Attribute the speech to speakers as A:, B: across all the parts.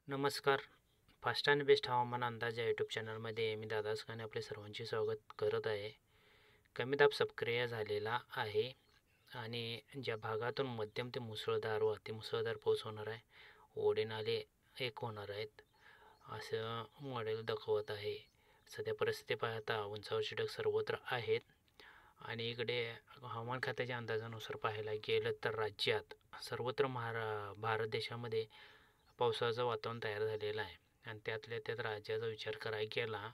A: नमस्कार. फास्ट आणि बेस्ट हवामान अंदाज या यूट्यूब चॅनलमध्ये मी दादा असकाने आपले सर्वांचे स्वागत करत आहे. कमी दाब सक्रिय झालेला आहे आणि ज्या भागातून मध्यम ते मुसळधार व अतिमुसळधार पाऊस होणार आहे, ओढे नाले एक होणार आहेत, असं मॉडेल दाखवत आहे. सध्या परिस्थिती पाहता उंचावरचे ढग सर्वत्र आहेत आणि इकडे हवामान खात्याच्या अंदाजानुसार पाहायला गेलं तर राज्यात सर्वत्र भारत देशामध्ये पावसाचं वातावरण तयार झालेलं आहे आणि त्यातल्या त्यात राज्याचा विचार करायला गेला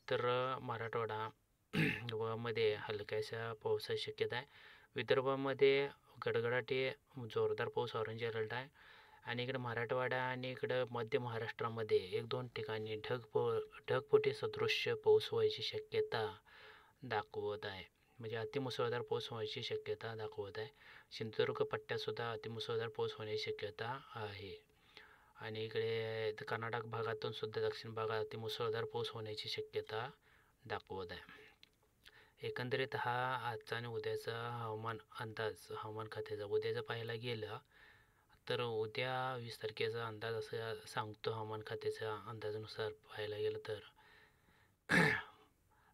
A: तर मराठवाडा व मध्ये हलक्याशा पावसाची शक्यता आहे. विदर्भामध्ये गडगडाटी जोरदार पाऊस ऑरेंज अलर्ट आहे आणि इकडे मराठवाडा आणि इकडं मध्य महाराष्ट्रामध्ये एक दोन ठिकाणी ढगफुटी सदृश्य पाऊस व्हायची शक्यता दाखवत आहे. म्हणजे अतिमुसळधार पाऊस होण्याची शक्यता दाखवत आहे. सिंधुदुर्ग पट्ट्यातसुद्धा अतिमुसळधार पाऊस होण्याची शक्यता आहे आणि इकडे कर्नाटक भागातून सुद्धा दक्षिण भागात अतिमुसळधार पाऊस होण्याची शक्यता दाखवत आहे. एकंदरीत हा आजचा आणि उद्याचा हवामान अंदाज हवामान खात्याचा. उद्याचा पाहायला गेलं तर उद्या 20 तारखेचा अंदाज असं सांगतो. हवामान खात्याच्या अंदाजानुसार पाहायला गेलं तर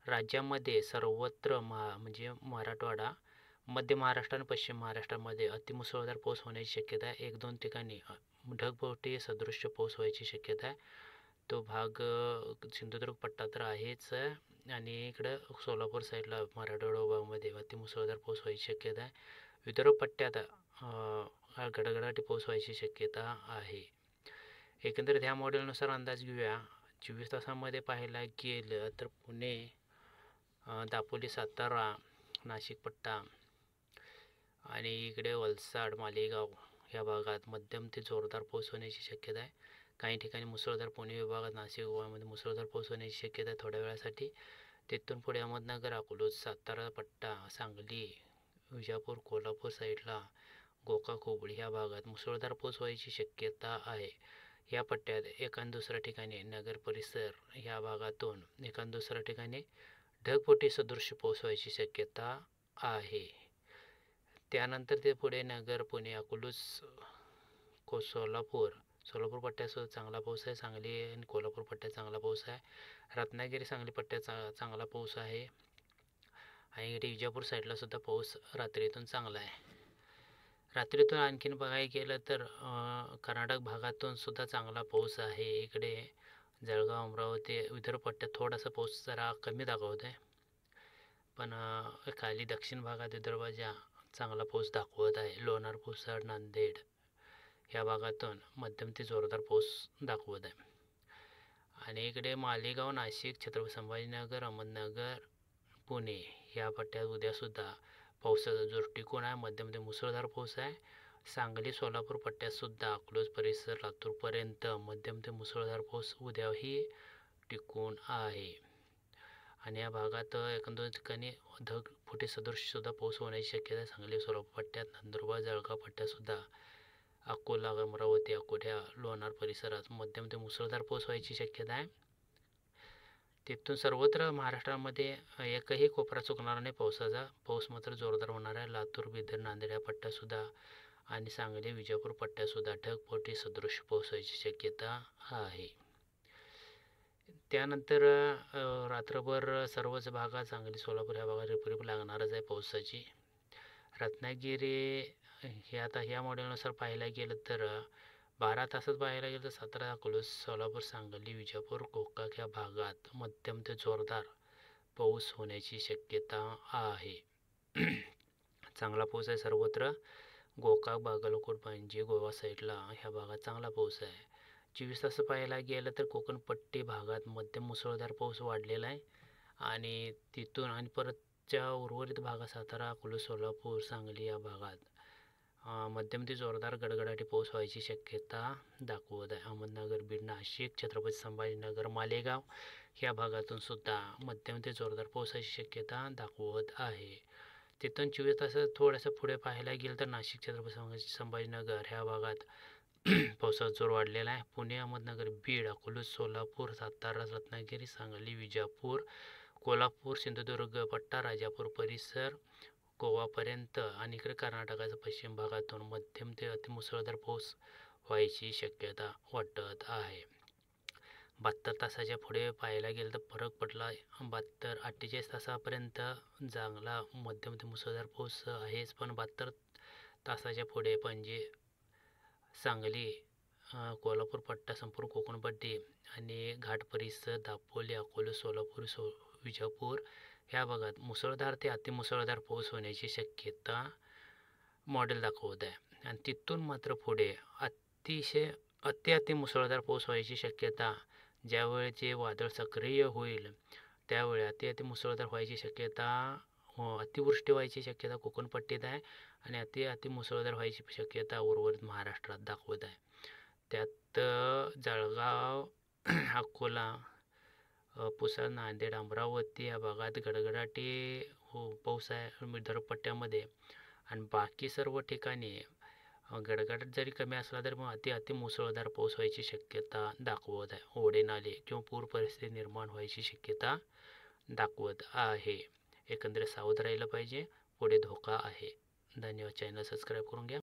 A: राज्यामध्ये सर्वत्र म्हणजे मराठवाडा, मध्य महाराष्ट्र आणि पश्चिम महाराष्ट्रामध्ये अतिमुसळधार पाऊस होण्याची शक्यता आहे. एक दोन ठिकाणी ढगफुटी सदृश्य पाऊस व्हायची शक्यता आहे. तो भाग सिंधुदुर्ग पट्टा तर आहेच आणि इकडं सोलापूर साईडला मराठवाडा विभागामध्ये अतिमुसळधार पाऊस व्हायची शक्यता आहे. विदर्भ पट्ट्यात गडगडाटी पाऊस व्हायची शक्यता आहे. एकंदरीत ह्या मॉडेलनुसार अंदाज घेऊया. 24 तासामध्ये पाहायला गेलं तर पुणे, दापोली, सातारा, नाशिक पट्टा आणि इकडे वलसाड, मालेगाव या भागात मध्यम ते जोरदार पाऊस होण्याची शक्यता आहे. काही ठिकाणी मुसळधार पुणे विभागात, नाशिक विभागामध्ये मुसळधार पाऊस होण्याची शक्यता आहे थोड्या वेळासाठी. तिथून पुढे अहमदनगर, अकलूज, सातारा पट्टा, सांगली, विजापूर, कोल्हापूर साईडला, गोकाक, हुबळी ह्या भागात मुसळधार पाऊस व्हायची शक्यता आहे. या पट्ट्यात एकान दुसऱ्या ठिकाणी नगर परिसर ह्या भागातून एकान दुसऱ्या ठिकाणी ढगफुटी सदृश्य पाऊस व्हायची शक्यता आहे. त्यानंतर ते पुढे नगर, पुणे, अकलूज, सोलापूर पट्ट्यात चांगला पाऊस आहे. सांगली आणि कोल्हापूर पट्ट्यात चांगला पाऊस आहे. रत्नागिरी, सांगली पट्ट्यात चांगला पाऊस आहे आणि इकडे विजापूर साईडला सुद्धा पाऊस रात्रीतून चांगला आहे. रात्रीतून आणखीन बघायला गेलं तर कर्नाटक भागातून सुद्धा चांगला पाऊस आहे. इकडे जळगाव, अमरावती, विदर्भ पट्ट्यात थोडासा पाऊस जरा कमी दाखवत आहे, पण खाली दक्षिण भागात विदर्भाच्या चांगला पाऊस दाखवत आहे. लोणार, पुसद, नांदेड या भागातून मध्यम ते जोरदार पाऊस दाखवत आहे आणि इकडे मालेगाव, नाशिक, छत्रपती संभाजीनगर, अहमदनगर, पुणे या पट्ट्यात उद्यासुद्धा पावसाचा जोर टिकून आहे. मध्यम ते मुसळधार पाऊस आहे. सांगली, सोलापूर पट्ट्यातसुद्धा अकलूज परिसर, लातूरपर्यंत मध्यम ते मुसळधार पाऊस उद्याही टिकून आहे आणि या भागात एखाद दोन ठिकाणी ढगफुटी सदृशसुद्धा पाऊस होण्याची शक्यता आहे. सांगली, सोलापूर पट्ट्यात, नंदुरबार, जळगाव पट्ट्यातसुद्धा, अकोला, अमरावती, अकोल्या, लोणार परिसरात मध्यम ते मुसळधार पाऊस व्हायची शक्यता आहे. तिथून सर्वत्र महाराष्ट्रामध्ये एकही कोपरा चुकणार नाही पावसाचा. पाऊस मात्र जोरदार होणार आहे. लातूर, बिदर, नांदेड या पट्ट्यातसुद्धा आणि सांगली, विजापूर पट्ट्यातसुद्धा ढगफुटी सदृश्य पाऊस व्हायची शक्यता आहे. त्यानंतर रात्रभर सर्वच भागात, सांगली, सोलापूर ह्या भागात रिपरिप लागणारच आहे पावसाची. रत्नागिरी हे आता ह्या मॉडेलनुसार पाहायला गेलं तर 12 तासात पाहायला गेलं तर 17, अकलूज, सोलापूर, सांगली, विजापूर, गोकाक ह्या भागात मध्यम ते जोरदार पाऊस होण्याची शक्यता आहे. चांगला पाऊस आहे सर्वत्र. गोकाक, बागलकोट, पणजी, गोवा साईडला ह्या भागात चांगला पाऊस आहे. 24 तास पाहायला गेलं तर कोकणपट्टी भागात मध्यम मुसळधार पाऊस वाढलेला आहे आणि तिथून आणि परतच्या उर्वरित भागात सातारा, अकलूज, सोलापूर, सांगली या भागात मध्यम ते जोरदार गडगडाटी पाऊस व्हायची शक्यता दाखवत आहे. अहमदनगर, बीड, नाशिक, छत्रपती संभाजीनगर, मालेगाव ह्या भागातून सुद्धा मध्यम ते जोरदार पावसाची शक्यता दाखवत आहे. तिथून 24 तासात थोडंसं पुढे पाहायला गेलं तर नाशिक, छत्रपती संभाजीनगर ह्या भागात पावसाचा जोर वाढलेला आहे. पुणे, अहमदनगर, बीड, अकलूज, सोलापूर, सातारा, रत्नागिरी, सांगली, विजापूर, कोल्हापूर, सिंधुदुर्ग पट्टा, राजापूर परिसर, गोवापर्यंत आणि इकडे कर्नाटकाच्या पश्चिम भागातून मध्यम ते अतिमुसळधार पाऊस व्हायची शक्यता वाटत आहे. 72 तासाच्या पुढे पाहायला गेलं तर फरक पडला. 48 तासापर्यंत चांगला मध्यम ते मुसळधार पाऊस आहेच, पण 72 तासाच्या पुढे म्हणजे सांगली, कोल्हापूर पट्टा, संपूर्ण कोकणपट्टी आणि घाट परिसर, दापोली, अकोले, सोलापूर, विजापूर ह्या भागात मुसळधार ते अतिमुसळधार पाऊस होण्याची शक्यता मॉडेल दाखवत आहे. आणि तिथून मात्र पुढे अतिशय अतिमुसळधार पाऊस व्हायची शक्यता, ज्यावेळी जे वादळ सक्रिय होईल त्यावेळी अतिमुसळधार व्हायची शक्यता, अतिवृष्टी व्हायची शक्यता कोकणपट्टीत आहे आणि अतिमुसळधार व्हायची शक्यता उर्वरित महाराष्ट्रात दाखवत आहे. त्यात जळगाव, अकोला, पुसद, नांदेड, अमरावती या भागात गडगडाटी पाऊस आहे विदर्भ पट्ट्यामध्ये. आणि बाकी सर्व ठिकाणी गडगडाट जरी कमी असला तरी मग अतिमुसळधार पाऊस व्हायची शक्यता दाखवत आहे. ओढे नाले किंवा पूर परिस्थिती निर्माण व्हायची शक्यता दाखवत आहे. एकंदरीत सावध राहिलं पाहिजे, पुढे धोका आहे. धन्यवाद. चॅनल सबस्क्राईब करून घ्या.